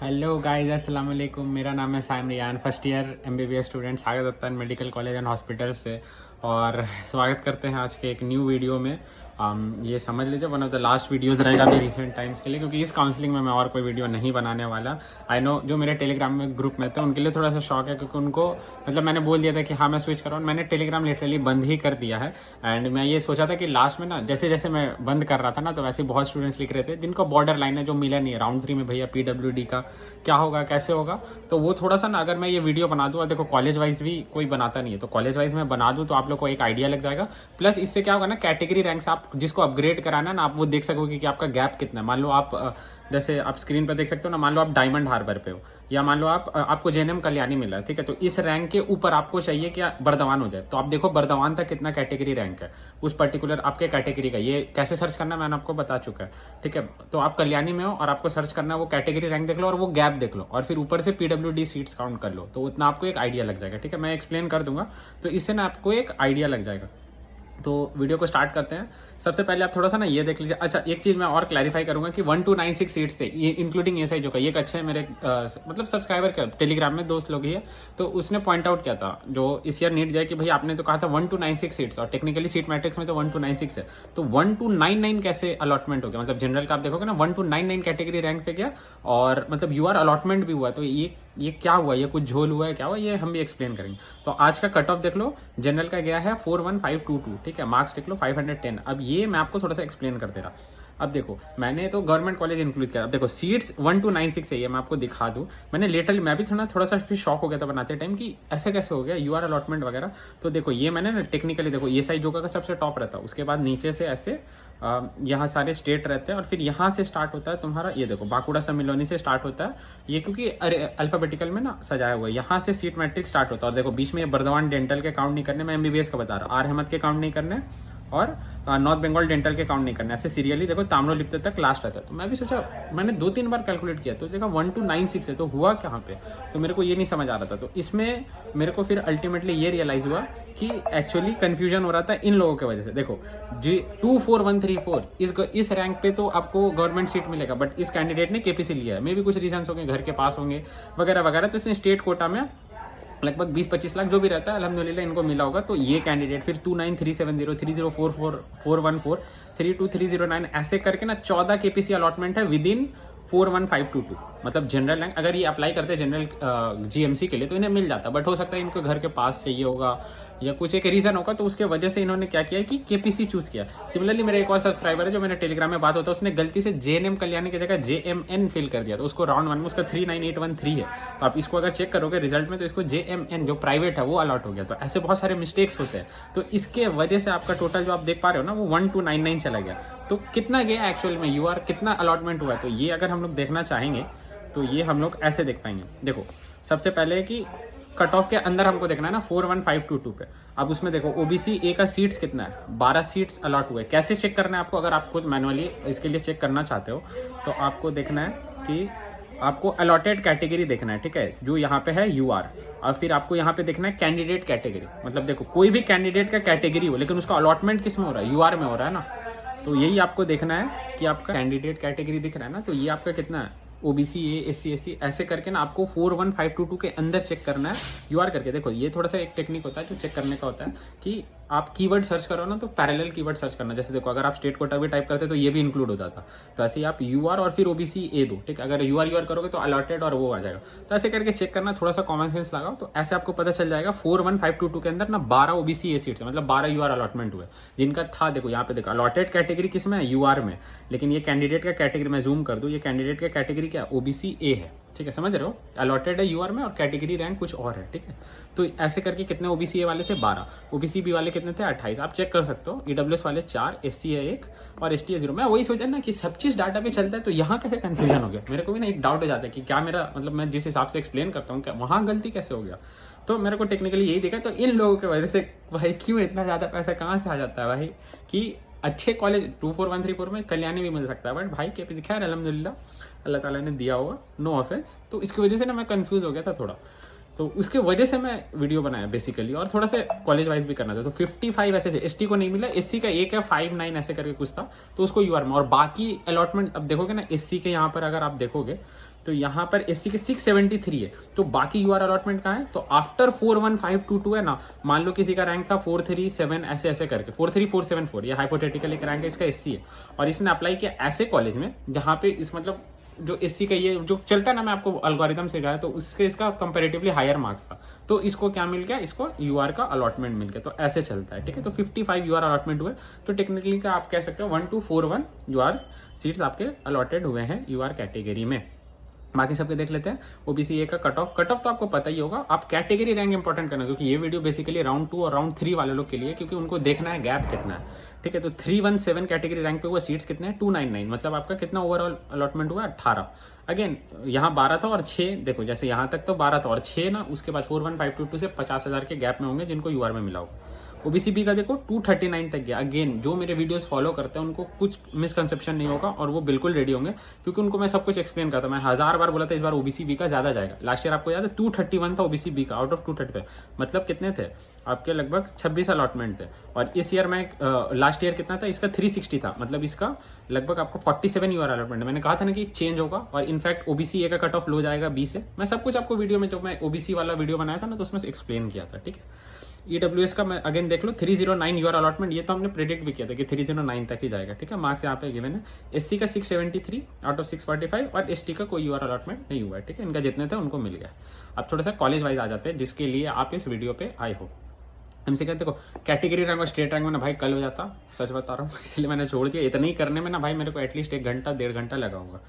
Hello guys, अस्सलाम वालेकुम। मेरा नाम है Saim Rayan, first year MBBS student सागर दत्तन मेडिकल कॉलेज एंड हॉस्पिटल से। और स्वागत करते हैं आज के एक न्यू वीडियो में। ये समझ लीजिए one of the last videos रहेगा अभी रिसेंट टाइम्स के लिए, क्योंकि इस काउंसलिंग में मैं और कोई वीडियो नहीं बनाने वाला। आई नो जो मेरे टेलीग्राम में ग्रुप में थे उनके लिए थोड़ा सा शौक है, क्योंकि उनको मतलब मैंने बोल दिया था कि हाँ मैं स्विच कर रहा हूँ। मैंने टेलीग्राम लिटरली बंद ही कर दिया है। एंड मैं ये सोचा था कि लास्ट में ना जैसे जैसे मैं बंद कर रहा था ना, तो वैसे बहुत स्टूडेंट्स लिख रहे थे जिनको बॉर्डर लाइन है, जो मिला नहीं है राउंड 3 में, भैया पीडब्ल्यूडी का क्या होगा, कैसे होगा। तो वो थोड़ा सा ना, अगर मैं ये वीडियो बना दूँ, और देखो कॉलेज वाइज भी कोई बनाता नहीं है, तो कॉलेज वाइज मैं बना दूँ तो आप लोग को एक आइडिया लग जाएगा। प्लस इससे क्या होगा ना, कैटेगरी रैंक से आप जिसको अपग्रेड कराना है ना, आप वो देख सकोगे कि आपका गैप कितना है। मान लो आप जैसे आप स्क्रीन पर देख सकते हो ना, मान लो आप डायमंड हार्बर पे हो, या मान लो आपको जेएनएम कल्याणी मिला है, ठीक है, तो इस रैंक के ऊपर आपको चाहिए कि बर्दवान हो जाए। तो आप देखो बर्दवान तक कितना कैटेगरी रैंक है उस पर्टिकुलर आपके कैटेगरी का। ये कैसे सर्च करना है मैंने आपको बता चुका है, ठीक है। तो आप कल्याणी में हो और आपको सर्च करना है, वो कैटेगरी रैंक देख लो और वो गैप देख लो, और फिर ऊपर से पीडब्ल्यूडी सीट्स काउंट कर लो, तो उतना आपको एक आइडिया लग जाएगा, ठीक है। मैं एक्सप्लेन कर दूंगा, तो इससे ना आपको एक आइडिया लग जाएगा। तो वीडियो को स्टार्ट करते हैं। सबसे पहले आप थोड़ा सा ना ये देख लीजिए। अच्छा, एक चीज़ मैं और क्लैरिफाई करूंगा कि 1296 सीट्स थे, ये इंक्लूडिंग एसआई जो का। ये एक अच्छे मेरे मतलब सब्सक्राइबर का टेलीग्राम में दोस्त लोग ही है, तो उसने पॉइंट आउट किया था जो इस ईयर नीट जाए कि भाई आपने तो कहा था 1296 सीट्स, और टेक्निकली सीट मैट्रिक्स में तो 1296 है, तो 1299 कैसे अलॉटमेंट हो गया। मतलब जनरल का आप देखोगे ना 1299 कैटेगरी रैंक पे गया, और मतलब यूआर अलॉटमेंट भी हुआ। तो ये क्या हुआ, ये कुछ झोल हुआ है, क्या हुआ, ये हम भी एक्सप्लेन करेंगे। तो आज का कट ऑफ देख लो, जनरल का गया है 41522, ठीक है, मार्क्स देख लो 510। अब ये मैं आपको थोड़ा सा एक्सप्लेन कर दे रहा। अब देखो मैंने तो गवर्नमेंट कॉलेज इंक्लूड किया। अब देखो सीट्स 1296 है, ये मैं आपको दिखा दूं। मैंने लिटरली मैं भी थोड़ा सा भी शॉक हो गया था बनाते टाइम कि ऐसे कैसे हो गया यूआर अलॉटमेंट वगैरह। तो देखो ये मैंने ना टेक्निकली देखो, ये साइड जोका का सबसे टॉप रहता है, उसके बाद नीचे से ऐसे यहाँ सारे स्टेट रहते हैं, और फिर यहाँ से स्टार्ट होता है तुम्हारा, ये देखो बांकुड़ा सम्मिलोनी से स्टार्ट होता है ये, क्योंकि अल्फाबेटिकल में ना सजाया हुआ है। यहाँ से सीट मैट्रिक स्टार्ट होता है, और देखो बीच में ये बर्दवान डेंटल के काउंट नहीं करने, मैं एमबीबीएस का बता रहा हूँ, आर अहमद के काउंट नहीं करने, और नॉर्थ बंगाल डेंटल के काउंट नहीं करने। ऐसे सीरियली देखो ताम्रलिप्त तक लास्ट रहता है। तो मैं भी सोचा, मैंने 2-3 बार कैलकुलेट किया, तो देखा 1296 है, तो हुआ कहाँ पे, तो मेरे को ये नहीं समझ आ रहा था। तो इसमें मेरे को फिर अल्टीमेटली ये रियलाइज हुआ कि एक्चुअली कंफ्यूजन हो रहा था इन लोगों की वजह से। देखो जी 24134 इस रैंक पे तो आपको गवर्नमेंट सीट मिलेगा, बट इस कैंडिडेट ने केपीसी लिया है, मे भी कुछ रीजन होंगे, घर के पास होंगे वगैरह वगैरह, तो इसने स्टेट कोटा में लगभग 20-25 लाख जो भी रहता है अल्हम्दुलिल्लाह इनको मिला होगा। तो ये कैंडिडेट फिर 29370 3044 414 32309 ऐसे करके ना 14 केपीसी अलॉटमेंट है विद इन 41522। मतलब जनरल रैंक अगर ये अप्लाई करते हैं जनरल जीएमसी के लिए तो इन्हें मिल जाता, बट हो सकता है इनको घर के पास चाहिए होगा या कुछ एक रीजन होगा, तो उसके वजह से इन्होंने क्या किया कि केपीसी चूज किया। सिमिलरली मेरा एक और सब्सक्राइबर है जो मेरे टेलीग्राम में बात होता है, उसने गलती से जेएनएम कल्याणी की जगह जेएमएन फिल कर दिया, तो उसको राउंड 1 में उसका 39813 है। तो आप इसको अगर चेक करोगे रिजल्ट में, तो इसको जेएमएन जो प्राइवेट है वो अलॉट हो गया। तो ऐसे बहुत सारे मिस्टेक्स होते हैं, तो इसके वजह से आपका टोटल जो आप देख पा रहे हो ना वो 1299 चला गया। तो कितना गया एक्चुअल में यूआर, कितना अलॉटमेंट हुआ है, तो ये अगर हम लोग देखना चाहेंगे तो ये हम लोग ऐसे देख पाएंगे। देखो सबसे पहले कि कट ऑफ के अंदर हमको देखना है ना 41522 पे। अब उसमें देखो ओबीसी ए का सीट्स कितना है, 12 सीट्स अलॉट हुए। कैसे चेक करना है आपको, अगर आप खुद मैनुअली इसके लिए चेक करना चाहते हो तो आपको देखना है कि आपको अलॉटेड कैटेगरी देखना है, ठीक है, जो यहाँ पे है यूआर, और फिर आपको यहाँ पे देखना है कैंडिडेट कैटेगरी। मतलब देखो कोई भी कैंडिडेट का कैटेगरी हो, लेकिन उसका अलॉटमेंट किस में हो रहा है, यूआर में हो रहा है ना। तो यही आपको देखना है कि आपका कैंडिडेट कैटेगरी दिख रहा है ना, तो ये आपका कितना है, ओबीसी ए एससी एससी ऐसे करके ना आपको 41522 के अंदर चेक करना है यूआर करके। देखो ये थोड़ा सा एक टेक्निक होता है जो चेक करने का होता है कि आप कीवर्ड सर्च करो ना, तो पैरेलल कीवर्ड सर्च करना। जैसे देखो अगर आप स्टेट कोटा भी टाइप करते तो ये भी इंक्लूड होता था, तो ऐसे ही आप यूआर और फिर ओबीसी ए दो, ठीक है। अगर यूआर करोगे तो अलॉटेड और वो आ जाएगा, तो ऐसे करके चेक करना, थोड़ा सा कॉमन सेंस लगाओ, तो ऐसे आपको पता चल जाएगा। 41522 के अंदर ना 12 ओबीसी ए सीट्स है, मतलब 12 यूआर अलॉटमेंट हुए जिनका था। देखो यहाँ पे देखो अलॉटेड कैटेगरी किस में है, यूआर में, लेकिन ये कैंडिडेट का कैटेगरी मैं जूम कर दूं, ये कैंडिडेट का कैटेगरी क्या है, ओबीसी ए है, ठीक है, समझ रहे हो। अलॉटेड है यूआर में और कैटेगरी रैंक कुछ और है, ठीक है। तो ऐसे करके कितने ओबीसी ए वाले थे 12, ओबीसी बी वाले कितने थे 28, आप चेक कर सकते हो। ईडब्ल्यूएस वाले 4, एससी है 1 और एसटी है 0। मैं वही सोचा ना कि सब चीज़ डाटा पे चलता है, तो यहाँ कैसे कंफ्यूजन हो गया, मेरे को भी ना एक डाउट हो जाता है कि क्या मेरा मतलब मैं जिस हिसाब से एक्सप्लेन करता हूँ क्या वहाँ गलती कैसे हो गया। तो मेरे को टेक्निकली यही दिखा, तो इन लोगों की वजह से भाई क्यों इतना ज़्यादा पैसा कहाँ से आ जाता है भाई, कि अच्छे कॉलेज 24134 में कल्याणी भी मिल सकता है, बट भाई के पी खैर अल्हम्दुलिल्लाह अल्लाह ताला ने दिया होगा, नो ऑफेंस। तो इसकी वजह से ना मैं कंफ्यूज हो गया था थोड़ा। तो उसके वजह से मैं वीडियो बनाया बेसिकली, और थोड़ा सा कॉलेज वाइज भी करना था। तो 55 ऐसे से एसटी को नहीं मिला, एससी का एक है 59 ऐसे करके कुछ था, तो उसको यूआर में। और बाकी अलॉटमेंट अब देखोगे ना, एससी के यहाँ पर अगर आप देखोगे तो यहाँ पर एससी के 673 है, तो बाकी यूआर अलॉटमेंट कहाँ है, तो आफ्टर 41522 है ना, मान लो किसी का रैंक था 437 ऐसे ऐसे करके 43474, ये हाइपोथेटिकल एक रैंक है, इसका एससी है, और इसने अप्लाई किया ऐसे कॉलेज में जहाँ पे इस मतलब जो एससी का ये जो चलता है ना, मैं आपको अल्गोरिथम सिखाया, तो उसके इसका कंपैरेटिवली हायर मार्क्स था, तो इसको क्या मिल गया, इसको यूआर का अलॉटमेंट मिल गया। तो ऐसे चलता है, ठीक है। तो 55 यूआर अलॉटमेंट हुए, तो टेक्निकली का आप कह सकते हो 1241 यूआर सीट्स आपके अलॉटेड हुए हैं यूआर कैटेगरी में। बाकी सबके देख लेते हैं। ओबीसी ए का कट ऑफ तो आपको पता ही होगा, आप कैटेगरी रैंक इंपॉर्टेंट करना, क्योंकि ये वीडियो बेसिकली राउंड 2 और राउंड 3 वाले लोग के लिए, क्योंकि उनको देखना है गैप कितना है, ठीक है। तो 317 कैटेगरी रैंक पे हुआ, सीट्स कितने हैं 299, मतलब आपका कितना ओवरऑल अलॉटमेंट हुआ 18। अगेन यहाँ 12 था और 6, देखो जैसे यहाँ तक तो 12 था और 6 ना, उसके बाद 41522 से 50,000 के गैप में होंगे जिनको यूआर में मिला होगा। ओबीसी बी का देखो 239 तक गया। अगेन जो मेरे वीडियोस फॉलो करते हैं उनको कुछ मिसकंसेप्शन नहीं होगा, और वो बिल्कुल रेडी होंगे, क्योंकि उनको मैं सब कुछ एक्सप्लेन करता हूं। मैं 1000 बार बोला था इस बार ओबीसी बी का ज्यादा जाएगा। लास्ट ईयर आपको याद है 231 था ओबीसी बी का आउट ऑफ 235, मतलब कितने थे आपके, लगभग 26 अलॉटमेंट थे। और इस ईयर में लास्ट ईयर कितना था इसका 360 था, मतलब इसका लगभग आपको 47 यूआर अलॉटमेंट। मैंने कहा था ना कि चेंज होगा, और इनफैक्ट ओबीसी ए का कट ऑफ लो जाएगा बी से। मैं सब कुछ आपको वीडियो में, जो मैं ओबीसी वाला वीडियो बनाया था ना, तो उसमें से एक्सप्लेन किया था, ठीक है। ईडब्ल्यूएस का मैं अगेन देख लो 309 यूआर अलॉटमेंट, ये तो हमने प्रेडिक्ट भी किया था कि 309 तक ही जाएगा, ठीक है। मार्क्स यहाँ पे गिवन है। एससी का 673 आउट ऑफ 645, और एसटी का कोई यूआर अलॉटमेंट नहीं हुआ है, ठीक है। इनका जितने थे उनको मिल गया। अब थोड़ा सा कॉलेज वाइज आ जाते हैं, जिसके लिए आप इस वीडियो पे आए हो। हमसे कहते देखो कैटेगरी रैंक और स्टेट रैंक में ना भाई कल हो जाता, सच बता रहा हूँ, इसलिए मैंने छोड़ दिया। इतना ही करने में ना भाई मेरे को एटलीस्ट 1 घंटा 1.5 घंटा लगा होगा,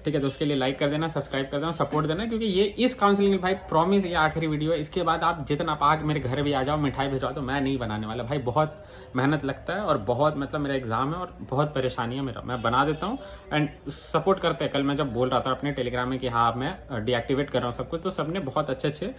ठीक है। तो उसके लिए लाइक कर देना, सब्सक्राइब कर देना, सपोर्ट देना, क्योंकि ये इस काउंसलिंग में भाई प्रॉमिस ये आखिरी वीडियो है। इसके बाद आप जितना आप आगे मेरे घर भी आ जाओ, मिठाई भिजवाओ, तो मैं नहीं बनाने वाला भाई। बहुत मेहनत लगता है, और बहुत मतलब मेरा एग्जाम है, और बहुत परेशानी है मेरा। मैं बना देता हूँ एंड सपोर्ट करते हैं। कल मैं जब बोल रहा था अपने टेलीग्राम में कि हाँ मैं डीएक्टिवेट कर रहा हूँ सब कुछ, तो सबने बहुत अच्छे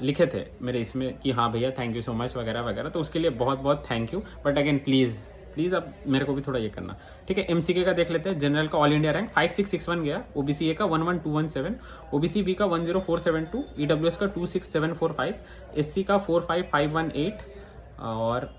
लिखे थे मेरे इसमें कि हाँ भैया थैंक यू सो मच वगैरह वगैरह, तो उसके लिए बहुत बहुत thank you. But again please अब मेरे को भी थोड़ा ये करना, ठीक है। एमसीके का देख लेते हैं। जनरल का ऑल इंडिया रैंक 5661 गया, ओबीसी ए का 11217, ओबीसी बी का 10472, ईडब्ल्यूएस का 26745, एससी का 45518, और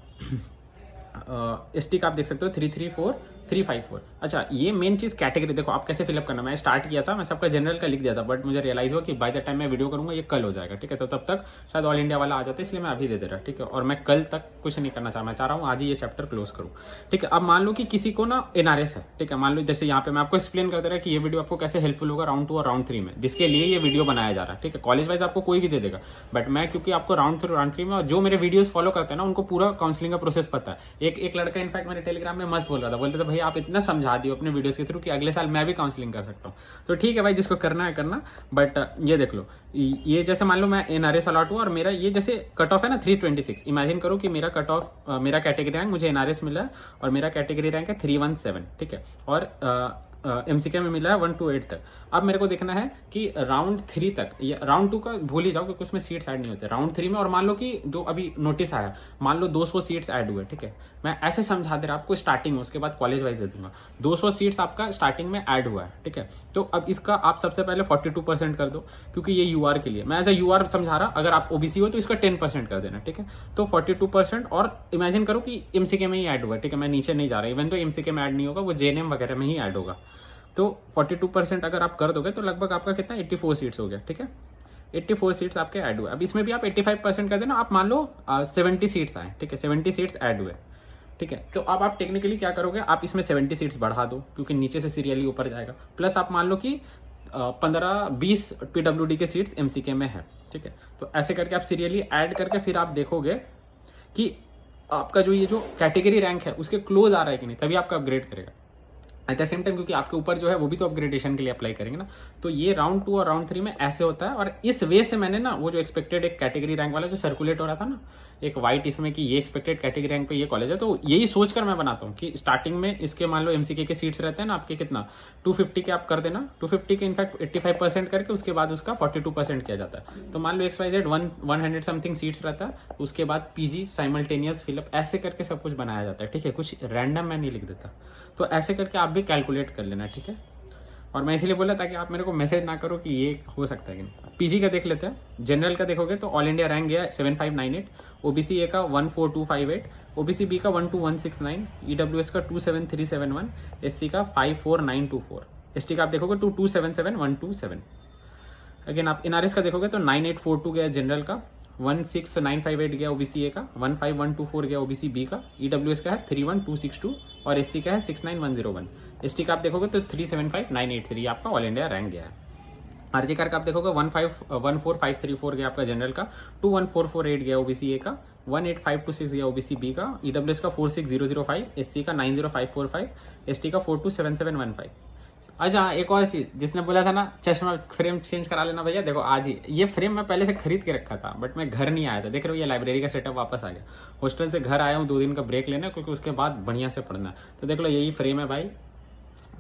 एसटी का आप देख सकते हो 334354। अच्छा, ये मेन चीज़ कैटेगरी देखो आप कैसे फिलअप करना। मैं स्टार्ट किया था, मैं सबका जनरल का लिख दिया था, बट मुझे रियलाइज हुआ कि बाय द टाइम मैं वीडियो करूंगा ये कल हो जाएगा, ठीक है। तो तब तक शायद ऑल इंडिया वाला आ जाता है, इसलिए मैं अभी दे दे रहा, ठीक है। और मैं कल तक कुछ नहीं करना मैं चाह रहा हूँ आज ही ये चैप्टर क्लोज करूँ, ठीक है। अब मान लो कि किसी को ना एनआरएस है, ठीक है। मान लो जैसे यहाँ पे मैं आपको एक्सप्लेन कर दे रहा कि ये वीडियो आपको कैसे हेल्पफुल होगा राउंड 2 और राउंड 3 में, जिसके लिए ये वीडियो बनाया जा रहा है, ठीक है। कॉलेज वाइज आपको कोई भी दे देगा, बट मैं क्योंकि आपको राउंड 2 राउंड 3 में, और जो मेरे वीडियोस फॉलो करते हैं ना उनको पूरा काउंसलिंग का प्रोसेस पता है। एक लड़का इनफैक्ट मेरे टेलीग्राम में मस्त बोल रहा था, बोलते थे भाई आप इतना समझा दियो अपने वीडियोस के थ्रू कि अगले साल मैं भी काउंसलिंग कर सकता हूँ। तो ठीक है भाई, जिसको करना है करना। बट ये देख लो, ये जैसे मान लो मैं एनआरएस अलॉट हुआ, और मेरा ये जैसे कट ऑफ है ना 326। इमेजिन करो कि मेरा कट ऑफ, मेरा कैटेगरी रैंक, मुझे एनआरएस मिला है, और मेरा कैटेगरी रैंक है 317, ठीक है। और एमसीके में मिला है 128 तक। अब मेरे को देखना है कि राउंड 3 तक, या राउंड 2 का भूल ही जाओ क्योंकि उसमें सीट्स ऐड नहीं होते, राउंड 3 में। और मान लो कि जो अभी नोटिस आया, मान लो 200 सीट्स ऐड हुए, ठीक है। मैं ऐसे समझा दे रहा आपको स्टार्टिंग में, उसके बाद कॉलेज वाइज दे दूंगा। 200 सीट्स आपका स्टार्टिंग में ऐड हुआ है, ठीक है। तो अब इसका आप सबसे पहले 42% कर दो, क्योंकि ये यूआर के लिए मैं एज ए यूआर समझा रहा। अगर आप ओबीसी हो तो इसका 10% कर देना, ठीक है। तो 42%, और इमेजिन करो कि एमसीके में ही ऐड हुआ है, ठीक है। मैं नीचे नहीं जा रहा, इवन तो एमसीके में ऐड नहीं होगा, वो जेएनएम वगैरह में ही ऐड होगा। तो 42% अगर आप कर दोगे तो लगभग आपका कितना 84 सीट्स हो गया, ठीक है। 84 सीट्स आपके ऐड हुए। अब इसमें भी आप 85% कर देना, आप मान लो 70 सीट्स आए, ठीक है। 70 सीट्स ऐड हुए, ठीक है। तो अब आप टेक्निकली क्या करोगे, आप इसमें 70 सीट्स बढ़ा दो, क्योंकि नीचे से सीरियली ऊपर जाएगा। प्लस आप मान लो कि 15-20 पीडब्ल्यूडी के सीट्स एमसीके में है, ठीक है। तो ऐसे करके आप सीरियली ऐड करके फिर आप देखोगे कि आपका जो ये जो कैटेगरी रैंक है उसके क्लोज आ रहा है कि नहीं, तभी आपका अपग्रेड करेगा। एट द सेम टाइम क्योंकि आपके ऊपर जो है वो भी तो अपग्रेडेशन के लिए अप्लाई करेंगे ना। तो ये राउंड 2 और राउंड 3 में ऐसे होता है। और इस वे से मैंने ना वो जो एक्सपेक्टेड एक कैटेगरी रैंक वाला जो सर्कुलेट हो रहा था ना, एक वाइट इसमें कि ये एक्सपेक्टेड कैटेगरी रैंक पे ये कॉलेज है, तो यही सोचकर मैं बनाता हूँ कि स्टार्टिंग में इसके मान लो एमसीके के सीट्स रहते हैं ना आपके कितना 250 के आप कर देना, 250 के इनफैक्ट 85% करके उसके बाद उसका 42% किया जाता है। तो मान लो XYZ 100 समथिंग सीट्स रहता है, उसके बाद पीजी साइमल्टेनियस फिलअप ऐसे करके सब कुछ बनाया जाता है, ठीक है। कुछ रैंडम मैं नहीं लिख देता। तो ऐसे करके आप भी कैलकुलेट कर लेना, ठीक है। और मैं इसलिए बोला ताकि आप मेरे को मैसेज ना करो कि ये हो सकता है कि नहीं। पीजी का देख लेते हैं। जनरल का देखोगे तो ऑल इंडिया रैंक गया 7598, ओबीसी ए का 14258, ओबीसी बी का 12169, ईडब्ल्यूएस का 27371, एससी का 54924, एसटी का आप देखोगे 2277127। अगेन आप एनआरएस का देखोगे तो 9842 गया जनरल का, 16958 गया ओबीसी ए का, 15124 गया ओबीसी बी का, ईडब्ल्यूएस का है 31262 और एससी का है 69101। एसटी का आप देखोगे तो 375983 आपका ऑल इंडिया रैंक गया है। आरजी कार का आप देखोगे 1414534 गया आपका जनरल का, 21448 गया ओबीसी ए का, 18526 गया ओबीसी बी का, ईडब्ल्यूएस का 46005, एससी का 90545, एसटी का 427715। अच्छा एक और चीज, जिसने बोला था ना चश्मा फ्रेम चेंज करा लेना भैया, देखो आज ही ये फ्रेम मैं पहले से खरीद के रखा था, बट मैं घर नहीं आया था। देख रहे हो ये लाइब्रेरी का सेटअप वापस आ गया। हॉस्टल से घर आया हूँ 2 दिन का ब्रेक लेना, क्योंकि उसके बाद बढ़िया से पढ़ना। तो देख लो यही फ्रेम है भाई।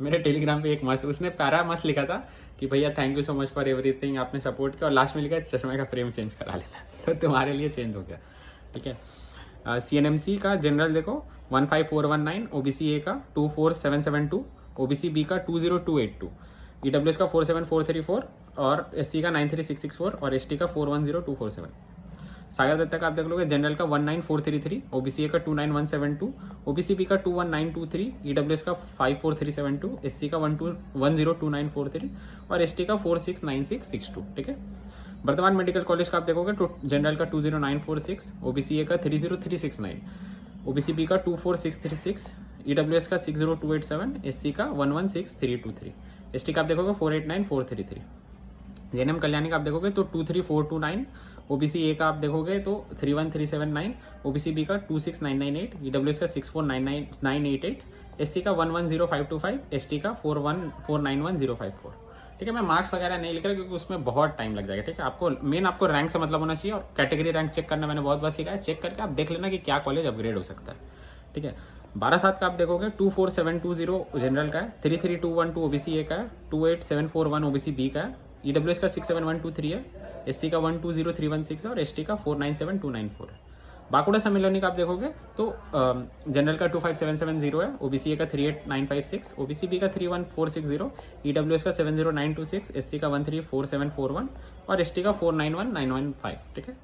मेरे टेलीग्राम पे एक मस्त उसने प्यारा मस्त लिखा था कि भैया thank you so much for everything, आपने सपोर्ट किया, और लास्ट में लिखा चश्मे का फ्रेम चेंज करा लेना। तो तुम्हारे लिए चेंज हो गया, ठीक है। सीएनएमसी का जनरल देखो 15419, ओबीसी ए का 24772, ओबीसी बी का 20282, ईडब्ल्यूएस का 47434 और एससी का 93664 और एसटी का 410247। सागर दत्ता का आप देख लोगे जनरल का 19433, ओबीसी ए का 29172, ओबीसी बी का 21923, ईडब्ल्यूएस का 54372, एससी का 102943 और एसटी का 469662, ठीक है। वर्धमान मेडिकल कॉलेज का आप देखोगे तो जनरल का 20946, ओबीसी ए का 30369, ओबीसी बी का 24636, ईडब्ल्यूएस का 60287, एससी का 116323, एसटी का आप देखोगे 489433। जेएनएम कल्याणी का आप देखोगे तो 23429, ओबीसी ए का आप देखोगे तो 31379, ओबीसी बी का 26998, ईडब्ल्यूएस का 6499988, एससी का 110525, एसटी का 4191054। ठीक है, मैं मार्क्स वगैरह नहीं लिख रहा क्योंकि उसमें बहुत टाइम लग जाएगा। ठीक है, आपको मेन आपको रैंक से मतलब होना चाहिए, और कैटेगरी रैंक चेक करना मैंने बहुत बार सीखा है। चेक करके आप देख लेना कि क्या कॉलेज अपग्रेड हो सकता है। ठीक है, 12/7 का आप देखोगे 24720 जनरल का है, 33212 ओबीसी ए का है, 28741 ओबीसी बी का है, ईडब्ल्यूएस का 67123 है, एससी का 120316 है और एसटी का 497294 है। बाकुड़ा सम्मेलनी का आप देखोगे तो जनरल का 25770 है, ओबीसी ए का 38956, ओबीसी बी का 31460, ईडब्ल्यूएस का 70926, एससी का 134741 और एसटी का 491915। ठीक है,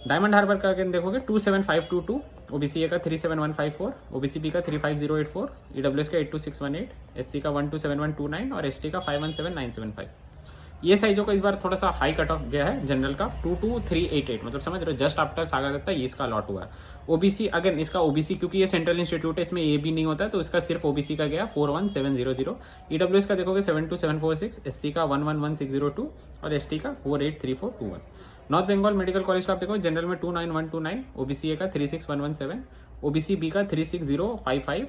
डायमंड हार्बर का अगेन देखोगे 27522, ओबीसी ए का 37154, ओबीसी बी का 35084, ईडब्ल्यूएस का 82618, एससी का 127129 और एसटी का 517975। ये साइजों का इस बार थोड़ा सा हाई कट ऑफ गया है। जनरल का 22388, मतलब समझ रहे हो, जस्ट आफ्टर सागर दत्ता ये इसका लॉट हुआ है। ओबीसी अगेन इसका ओबीसी क्योंकि ये सेंट्रल इंस्टीट्यूट है, इसमें ए भी नहीं होता है, तो इसका सिर्फ ओबीसी का गया 41700, ईडब्ल्यूएस का देखोगे 72746, एससी का 111602 और एसटी का 483421। नॉर्थ बंगाल मेडिकल कॉलेज का आप देखो जनरल में 29129, ओबीसी ए का 36117, ओबीसी बी का 36055,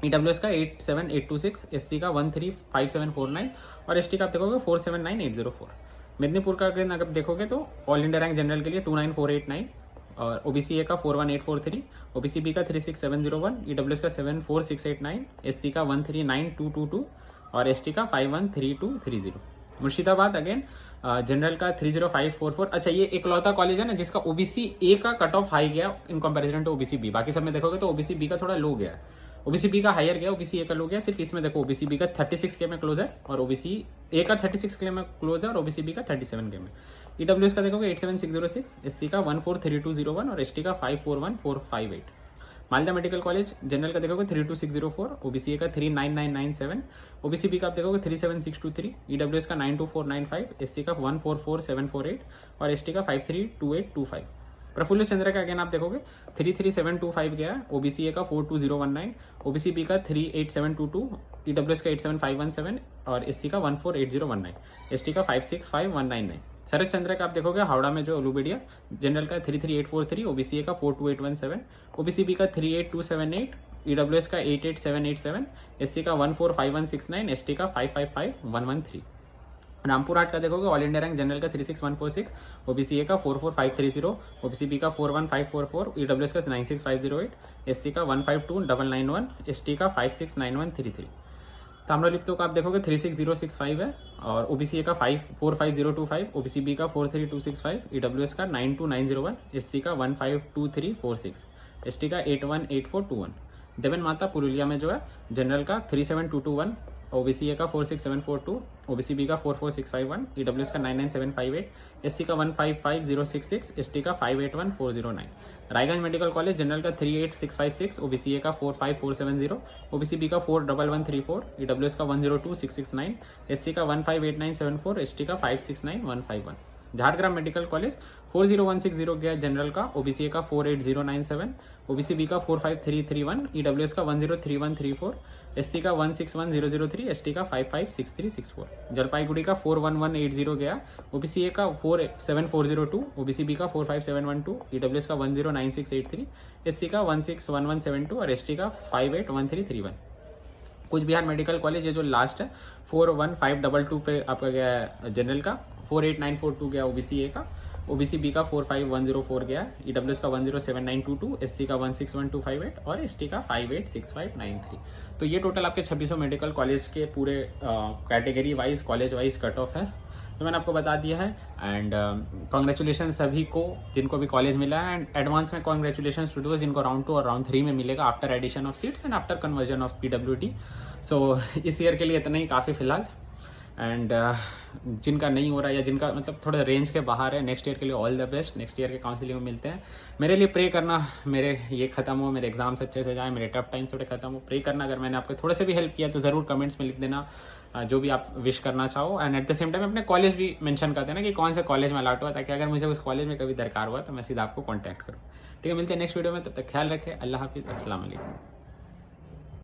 ईडब्ल्यूएस का 87826, एससी का 135749 और एसटी का आप देखोगे 479804। मेदिनीपुर का अगर आप देखोगे तो ऑल इंडिया रैंक जनरल के लिए 29489 और ओबीसी ए का 41843, ओबीसी बी का 36701, ईडब्ल्यूएस का 74689, एससी का 139222 और एसटी का 513230। मुर्शिदाबाद अगेन जनरल का 30544। अच्छा, ये एकलौता कॉलेज है ना जिसका ओबीसी ए का कट ऑफ हाई गया in comparison to OBC B. बाकी सब में देखोगे तो ओबीसी बी का थोड़ा लो गया, ओबीसी बी का हायर गया, ओबीसी ए का लो गया। सिर्फ इसमें देखो ओबीसी बी का 36K में क्लोज है और ओबीसी ए का 36K में क्लोज है और ओबीसी बी का 37K में। ईडब्ल्यूएस का देखोगे 87606, एससी का 143201 और एसटी का 541458। मालदा मेडिकल कॉलेज जनरल का देखोगे 32604, ओबीसी ए का 39997, ओबीसी बी का आप देखोगे 37623, ईडब्ल्यूएस का 92495, एससी का 144748 और एसटी का 532825। प्रफुल्ल चंद्र का अगेन आप देखोगे 33725 गया, ओबीसी ए का 42019, ओबीसी बी का 38722, ईडब्ल्यूएस का 87517 और एससी का 148019, एसटी का 565199। शरद चंद्र का आप देखोगे हावड़ा में जो लुबेडिया जनरल का 33843, ओबीसी ए का 42817, ओबीसी बी का 38278, ईडब्ल्यूएस का 88787, एससी का 145169, एसटी का 555113। रामपुर हाट का देखोगे ऑल इंडिया रैंक जनरल का 36146, ओबीसी ए का 44530, ओबीसी बी का 41544, ईडब्ल्यूएस का 96508, एससी का 152991, एसटी का 569133। ताम्रलिप्तो का आप देखोगे 36065 है और ओबीसी ए का 45025, ओबीसी बी का 43265, ईडब्ल्यूएस का 92901, एससी का 152346, एसटी का 818421। देवन माता पुरुलिया में जो है जनरल का 37221, OBC A का 46742, OBC B का 44651, EWS का 99758, SC का 155066, ST का 581409। रायगंज मेडिकल कॉलेज जनरल का 38656, OBC A का 45470, OBC B का 41134, EWS का 102669, SC का 158974, ST का 569151। झारग्राम मेडिकल कॉलेज 40160 गया जनरल का, OBC A का 48097, OBC B का 45331, EWS का 103134, SC का 161003, ST का 556364। जलपाईगुड़ी का 41180 गया, OBC A का 47402, OBC B का 45712, EWS का 109683, SC का 161172 और ST का 581331। कुछ बिहार मेडिकल कॉलेज ये जो लास्ट है 41522 पे आपका गया है जनरल का, 48942 गया OBC A का, OBC B का 45104 गया, EWS का 107922, SC का 161258 और ST का 586593। तो ये टोटल आपके 2600 मेडिकल कॉलेज के पूरे category wise college wise cut off है जो मैंने आपको बता दिया है। एंड कॉन्ग्रेचुलेशन सभी को जिनको भी कॉलेज मिला है, एंड एडवांस में कॉन्ग्रेचुलेशन स्टूडेंट्स जिनको राउंड 2 और राउंड 3 में मिलेगा after addition of seats and after conversion of PWD। So इस ईयर के लिए इतना ही काफ़ी फिलहाल। एंड जिनका नहीं हो रहा है या जिनका मतलब थोड़ा रेंज के बाहर है, नेक्स्ट ईयर के लिए all the best. Next year के काउंसलिंग में मिलते हैं। मेरे लिए प्रे करना, मेरे ये खत्म हो, मेरे एग्जाम्स अच्छे से जाए, मेरे टफ टाइम्स थोड़े खत्म हो। प्रे करना, अगर मैंने आपको थोड़े से भी हेल्प किया तो ज़रूर कमेंट्स में लिख देना जो भी आप विश करना चाहो। And at the same time अपने कॉलेज भी मेंशन कर देना कि कौन से कॉलेज में अलाट हुआ, ताकि अगर मुझे उस कॉलेज में कभी दरकार हुआ तो मैं सीधा आपको कॉन्टैक्ट करूँ। ठीक है, मिलते हैं नेक्स्ट वीडियो में। तब तक ख्याल रखें। अल्लाह हाफिज़, अस्सलाम वालेकुम।